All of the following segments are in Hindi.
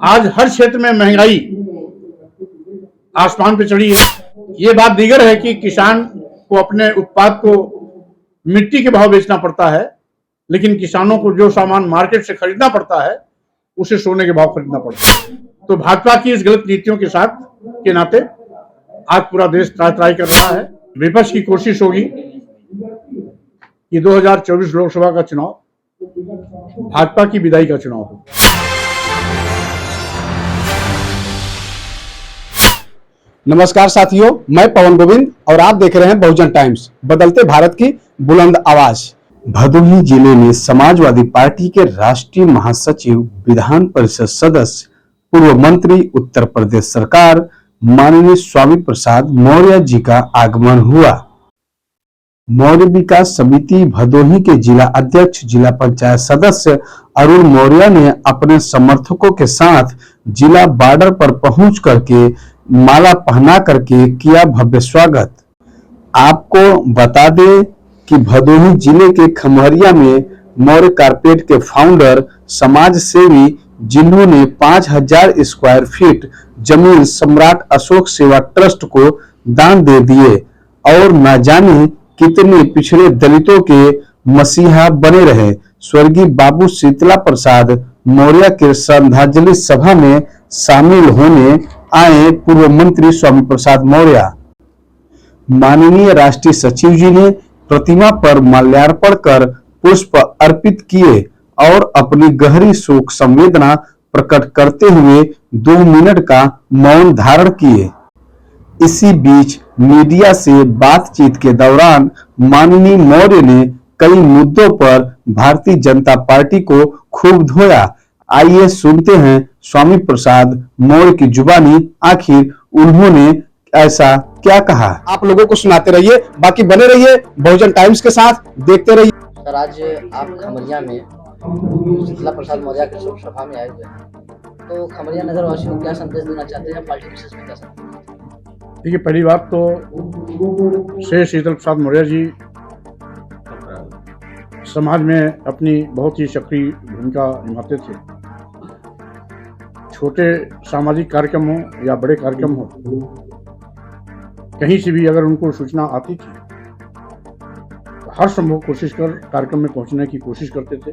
आज हर क्षेत्र में महंगाई आसमान पे चढ़ी है। ये बात दीगर है कि किसान को अपने उत्पाद को मिट्टी के भाव बेचना पड़ता है, लेकिन किसानों को जो सामान मार्केट से खरीदना पड़ता है उसे सोने के भाव खरीदना पड़ता है। तो भाजपा की इस गलत नीतियों के साथ के नाते आज पूरा देश त्राही कर रहा है। विपक्ष की कोशिश होगी कि 2024 लोकसभा का चुनाव भाजपा की विदाई का चुनाव हो। नमस्कार साथियों, मैं पवन गोविंद और आप देख रहे हैं बहुजन टाइम्स, बदलते भारत की बुलंद आवाज। भदोही जिले में समाजवादी पार्टी के राष्ट्रीय महासचिव, विधान परिषद सदस्य, पूर्व मंत्री, उत्तर प्रदेश सरकार माननीय स्वामी प्रसाद मौर्य जी का आगमन हुआ। मौर्य विकास समिति भदोही के जिला अध्यक्ष, जिला पंचायत सदस्य अरुण मौर्य ने अपने समर्थकों के साथ जिला बॉर्डर पर पहुंच करके माला पहना करके किया भव्य स्वागत। आपको बता दें कि भदोही जिले के खमहरिया में मौर्य कारपेट के फाउंडर, समाज सेवी, जिन्होंने 5000 स्क्वायर फीट जमीन सम्राट अशोक सेवा ट्रस्ट को दान दे दिए और न जाने कितने पिछड़े दलितों के मसीहा बने रहे। स्वर्गीय बाबू शीतला प्रसाद मौर्य के श्रद्धांजलि सभा में शामिल होने आए पूर्व मंत्री स्वामी प्रसाद मौर्य। माननीय राष्ट्रीय सचिव जी ने प्रतिमा पर माल्यार्पण कर पुष्प अर्पित किए और अपनी गहरी शोक संवेदना प्रकट करते हुए 2 मिनट का मौन धारण किए। इसी बीच मीडिया से बातचीत के दौरान माननीय मौर्य ने कई मुद्दों पर भारतीय जनता पार्टी को खूब धोया। आइए सुनते हैं स्वामी प्रसाद मौर्य की जुबानी, आखिर उन्होंने ऐसा क्या कहा। आप लोगों को सुनाते रहिए, बाकी बने रहिए बहुजन टाइम्स के साथ, देखते रहिए। सर, आज आप खमरिया में शीतला प्रसाद मौर्य के शोक सभा में आए हुए हैं, तो खमरिया नगर वासियों को क्या संदेश देना चाहते हैं? पार्टी विशेष में क्या संदेश? देखिए, पहली बात तो श्री शीतल प्रसाद मौर्य जी समाज में अपनी बहुत ही सक्रिय भूमिका निभाते थे। छोटे सामाजिक कार्यक्रम हो या बड़े कार्यक्रम हो, कहीं से भी अगर उनको सूचना आती थी तो हर संभव कोशिश कर कार्यक्रम में पहुंचने की कोशिश करते थे।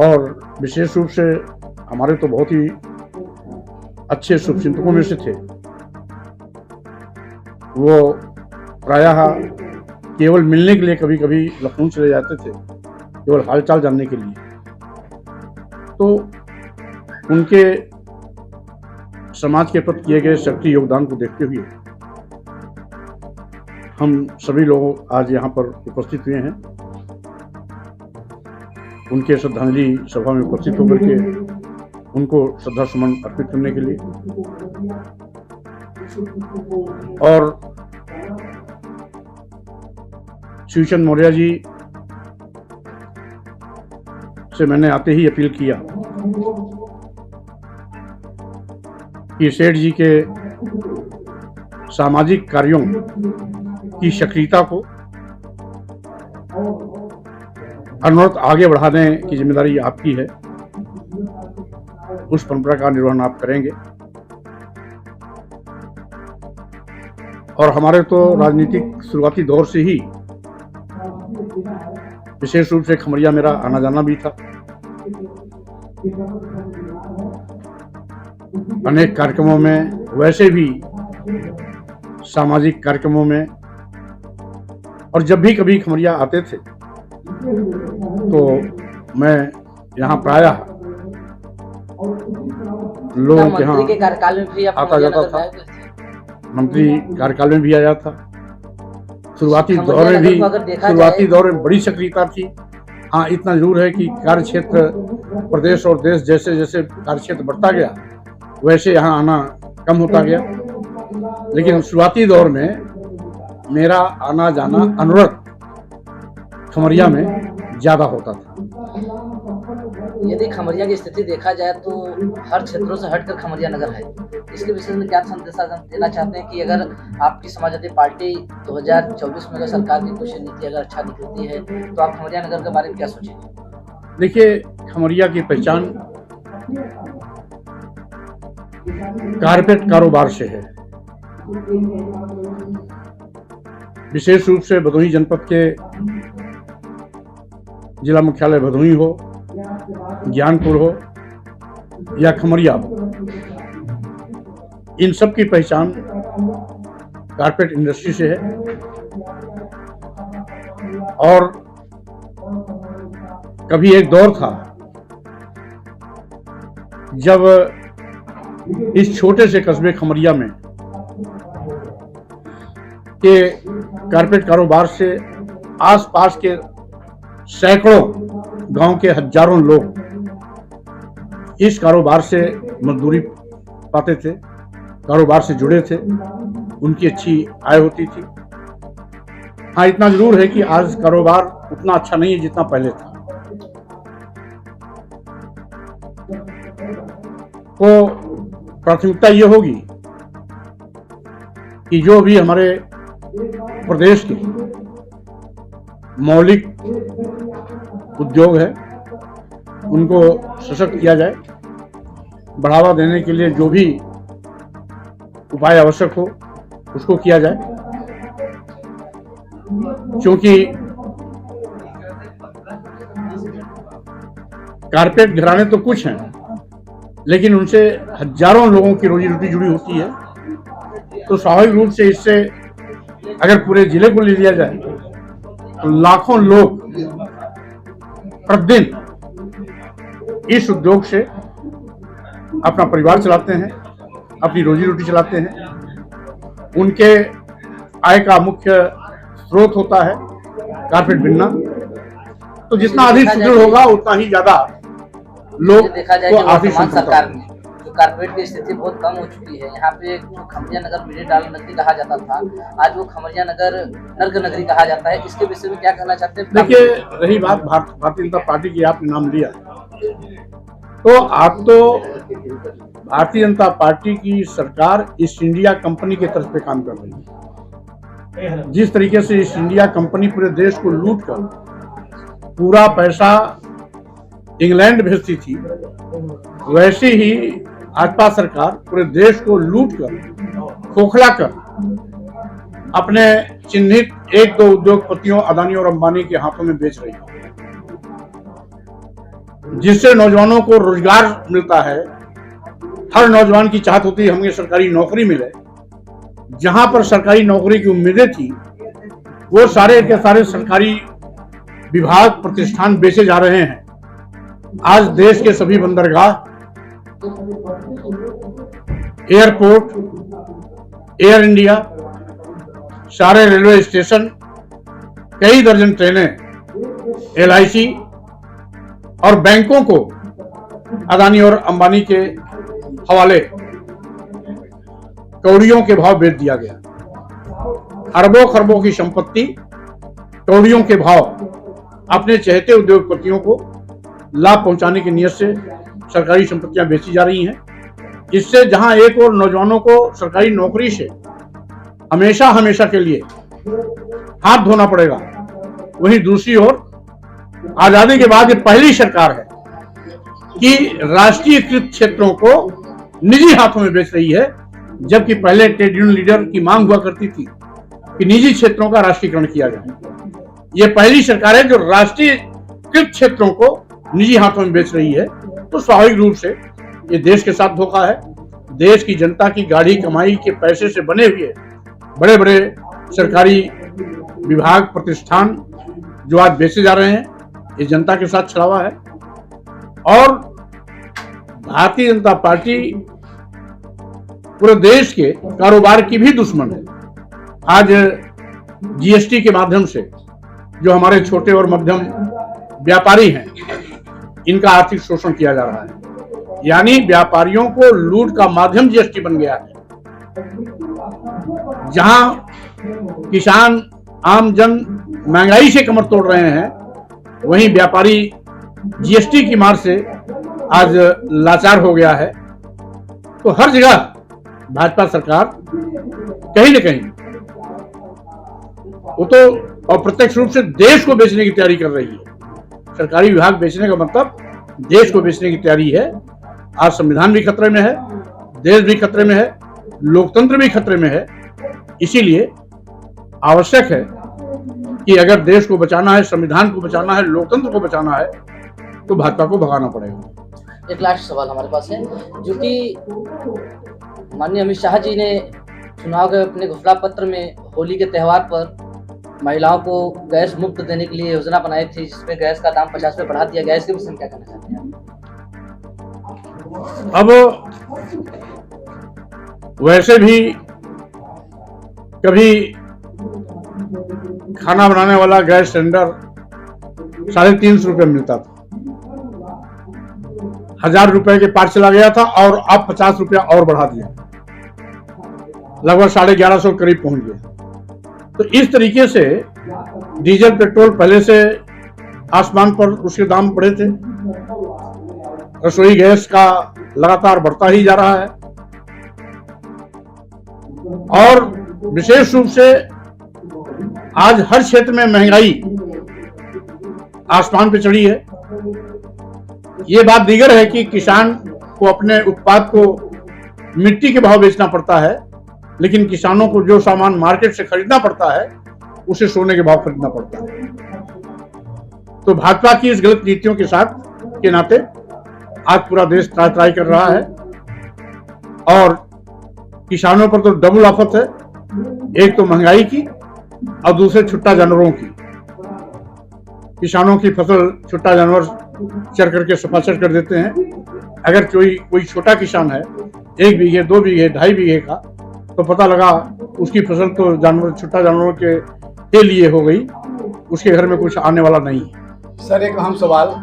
और विशेष रूप से हमारे तो बहुत ही अच्छे शुभचिंतकों में से थे। वो प्रायः केवल मिलने के लिए कभी कभी लखनऊ चले जाते थे, केवल हालचाल जानने के लिए। तो उनके समाज के प्रति किए गए सक्रिय योगदान को देखते हुए हम सभी लोग आज यहाँ पर उपस्थित हुए हैं। उनके श्रद्धांजलि सभा में उपस्थित होकर के उनको श्रद्धा सुमन अर्पित करने के लिए। और शिवचंद मौर्य जी से मैंने आते ही अपील किया कि सेठ जी के सामाजिक कार्यों की सक्रियता को अनवरत आगे बढ़ाने की जिम्मेदारी आपकी है। उस परंपरा का निर्वहन आप करेंगे। और हमारे तो राजनीतिक शुरुआती दौर से ही विशेष रूप से खमरिया मेरा आना जाना भी था। अनेक कार्यक्रमों में, वैसे भी सामाजिक कार्यक्रमों में, और जब भी कभी खमरिया आते थे तो मैं यहाँ प्रायः लोगों के यहाँ कार्यकाल में भी आता जाता था। मंत्री कार्यकाल में भी आया था। शुरुआती दौर में बड़ी सक्रियता थी। हाँ, इतना जरूर है कि कार्य क्षेत्र, प्रदेश और देश जैसे जैसे कार्य क्षेत्र बढ़ता गया वैसे यहाँ आना कम होता गया। लेकिन शुरुआती दौर में मेरा आना जाना अनवरत खमरिया में ज्यादा होता था। यदि खमरिया की स्थिति देखा जाए तो हर क्षेत्रों से हटकर खमरिया नगर है। इसके विषय में क्या संदेश देना चाहते हैं कि अगर आपकी समाजवादी पार्टी 2024 में अगर सरकार की कुछ नीति अगर अच्छा निकलती है तो आप खमरिया नगर के बारे में क्या सोचेंगे? देखिए, खमरिया की पहचान कारपेट कारोबार से है। विशेष रूप से भदोही जनपद के जिला मुख्यालय भदोही हो, ज्ञानपुर हो या खमरिया हो, इन सब की पहचान कारपेट इंडस्ट्री से है। और कभी एक दौर था जब इस छोटे से कस्बे खमरिया में के कारपेट कारोबार से आसपास के सैकड़ों गांव के हजारों लोग इस कारोबार से मजदूरी पाते थे, कारोबार से जुड़े थे, उनकी अच्छी आय होती थी। हाँ, इतना जरूर है कि आज कारोबार उतना अच्छा नहीं है जितना पहले था। तो प्राथमिकता ये होगी कि जो भी हमारे प्रदेश के मौलिक उद्योग है उनको सशक्त किया जाए। बढ़ावा देने के लिए जो भी उपाय आवश्यक हो उसको किया जाए, क्योंकि कारपेट घराने तो कुछ हैं, लेकिन उनसे हजारों लोगों की रोजी रोटी जुड़ी होती है। तो स्वाभाविक रूप से इससे अगर पूरे जिले को ले लिया जाए तो लाखों लोग प्रतिदिन इस उद्योग से अपना परिवार चलाते हैं, अपनी रोजी रोटी चलाते हैं। उनके आय का मुख्य स्रोत होता है कारपेट बिनना। तो जितना अधिक सुदृढ़ होगा उतना ही ज्यादा लोग देखा जाए को कि आर्थिक वर्तमान संपदा सरकार में जो कारपेट की स्थिति बहुत कम हो चुकी है। यहाँ पे जो खमरिया नगर मिनी डाल नगरी कहा जाता था, आज वो खमरिया नगर नर्क नगरी कहा जाता है। इसके विषय में क्या कहना चाहते हैं? देखिए, रही बात भारतीय जनता पार्टी की, आपने नाम लिया, तो आप तो भारतीय जनता पार्टी की सरकार ईस्ट इंडिया कंपनी के तर्ज पे काम कर रही है। जिस तरीके से ईस्ट इंडिया कंपनी पूरे देश को लूट कर पूरा पैसा इंग्लैंड भेजती थी, वैसे ही भाजपा सरकार पूरे देश को लूट कर, खोखला कर अपने चिन्हित एक दो उद्योगपतियों अदानी और अंबानी के हाथों में बेच रही है, जिससे नौजवानों को रोजगार मिलता है। हर नौजवान की चाहत होती है हमें सरकारी नौकरी मिले। जहां पर सरकारी नौकरी की उम्मीदें थी वो सारे के सारे सरकारी विभाग प्रतिष्ठान बेचे जा रहे हैं। आज देश के सभी बंदरगाह, एयरपोर्ट, एयर इंडिया, सारे रेलवे स्टेशन, कई दर्जन ट्रेनें, LIC और बैंकों को अदानी और अंबानी के हवाले कौड़ियों के भाव बेच दिया गया। अरबों खरबों की संपत्ति कौड़ियों के भाव अपने चहेते उद्योगपतियों को लाभ पहुंचाने की नीयत से सरकारी संपत्तियां बेची जा रही हैं। इससे जहां एक और नौजवानों को सरकारी नौकरी से हमेशा हमेशा के लिए हाथ धोना पड़ेगा, वहीं दूसरी ओर आजादी के बाद ये पहली सरकार है कि राष्ट्रीयकृत क्षेत्रों को निजी हाथों में बेच रही है, जबकि पहले ट्रेड यूनियन लीडर की मांग हुआ करती थी कि निजी क्षेत्रों का राष्ट्रीयकरण किया जाए। ये पहली सरकार है जो राष्ट्रीयकृत क्षेत्रों को निजी हाथों में बेच रही है। तो स्वाभाविक रूप से ये देश के साथ धोखा है। देश की जनता की गाढ़ी कमाई के पैसे से बने हुए बड़े बड़े सरकारी विभाग प्रतिष्ठान जो आज बेचे जा रहे हैं, ये जनता के साथ छलावा है। और भारतीय जनता पार्टी पूरे देश के कारोबार की भी दुश्मन है। आज GST के माध्यम से जो हमारे छोटे और मध्यम व्यापारी हैं, इनका आर्थिक शोषण किया जा रहा है। यानी व्यापारियों को लूट का माध्यम GST बन गया है। जहां किसान आम जन महंगाई से कमर तोड़ रहे हैं, वहीं व्यापारी GST की मार से आज लाचार हो गया है। तो हर जगह भाजपा सरकार कहीं न कहीं वो तो अप्रत्यक्ष रूप से देश को बेचने की तैयारी कर रही है। सरकारी विभाग बेचने का मतलब देश को बेचने की तैयारी है। आज संविधान भी खतरे में है, देश भी खतरे में है, लोकतंत्र भी खतरे में है। इसीलिए आवश्यक है कि अगर देश को बचाना है, संविधान को बचाना है, लोकतंत्र को बचाना है, तो भाजपा को भगाना पड़ेगा। एक लास्ट सवाल हमारे पास है, जो कि माननीय अमित शाह जी ने चुनाव के अपने घोषणा पत्र में होली के त्यौहार पर महिलाओं को गैस मुफ्त देने के लिए योजना बनाई थी, जिसमें गैस का दाम 50 रुपये बढ़ा दिया गया। इसके विषय में क्या कहना चाहते हैं अब वैसे भी कभी खाना बनाने वाला गैस सिलेंडर 350 रुपये मिलता था, 1000 रुपए के पार चला गया था और अब 50 रुपया और बढ़ा दिया, लगभग 1150 करीब पहुंच गया। तो इस तरीके से डीजल पेट्रोल पहले से आसमान पर उसके दाम बढ़े थे, रसोई गैस का लगातार बढ़ता ही जा रहा है और विशेष रूप से आज हर क्षेत्र में महंगाई आसमान पे चढ़ी है। ये बात दीगर है कि किसान को अपने उत्पाद को मिट्टी के भाव बेचना पड़ता है, लेकिन किसानों को जो सामान मार्केट से खरीदना पड़ता है उसे सोने के भाव खरीदना पड़ता है। तो भाजपा की इस गलत नीतियों के साथ के नाते आज पूरा देश त्राही कर रहा है और किसानों पर तो डबल आफत है, एक तो महंगाई की और दूसरे छुट्टा जानवरों की। किसानों की फसल छुट्टा जानवर चर करके सफाचर कर देते हैं। अगर कोई छोटा किसान है, 1 बीघे 2 बीघे 2.5 बीघे का, तो पता लगा उसकी फसल तो छुट्टा जानवरों के लिए हो गई, उसके घर में कुछ आने वाला नहीं है। सर एक अहम सवाल,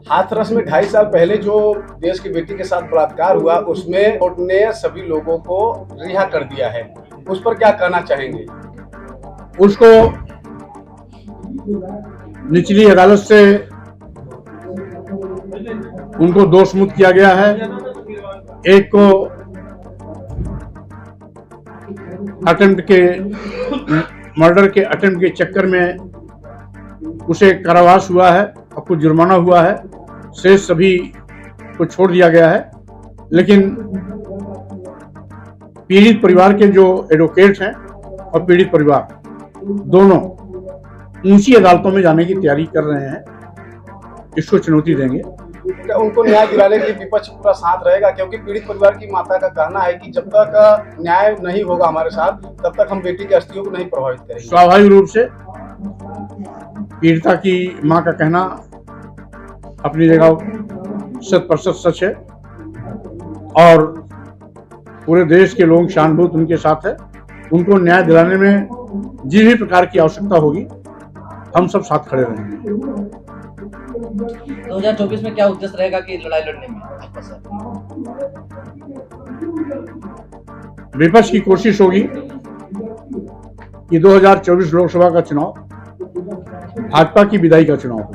हाथरस में 2.5 साल पहले जो देश की बेटी के साथ बलात्कार हुआ, उसमें कोर्ट ने सभी लोगों को रिहा कर दिया है, उस पर क्या कहना चाहेंगे? उसको निचली अदालत से उनको दोष मुक्त किया गया है। एक को अटेम्प्ट के मर्डर के अटेम्प्ट के चक्कर में उसे कारावास हुआ है और कुछ जुर्माना हुआ है, शेष सभी को छोड़ दिया गया है। लेकिन पीड़ित परिवार के जो एडवोकेट हैं और पीड़ित परिवार दोनों ऊंची अदालतों में जाने की तैयारी कर रहे हैं, इसको चुनौती देंगे। क्या उनको न्याय दिलाने के लिए विपक्ष पूरा साथ रहेगा? क्योंकि पीड़ित परिवार की माता का कहना है कि जब तक न्याय नहीं होगा हमारे साथ, तब तक हम बेटी की अस्थियों को नहीं प्रभावित करेंगे। स्वाभाविक रूप से पीड़िता की मां का कहना अपनी जगह 100% सच है और पूरे देश के लोग शानभूत उनके साथ है। उनको न्याय दिलाने में जिस भी प्रकार की आवश्यकता होगी, हम सब साथ खड़े रहेंगे। 2024 में क्या उद्देश्य रहेगा कि लड़ाई लड़ने में भाजपा से? विपक्ष की कोशिश होगी कि 2024 लोकसभा का चुनाव भाजपा की विदाई का चुनाव हो।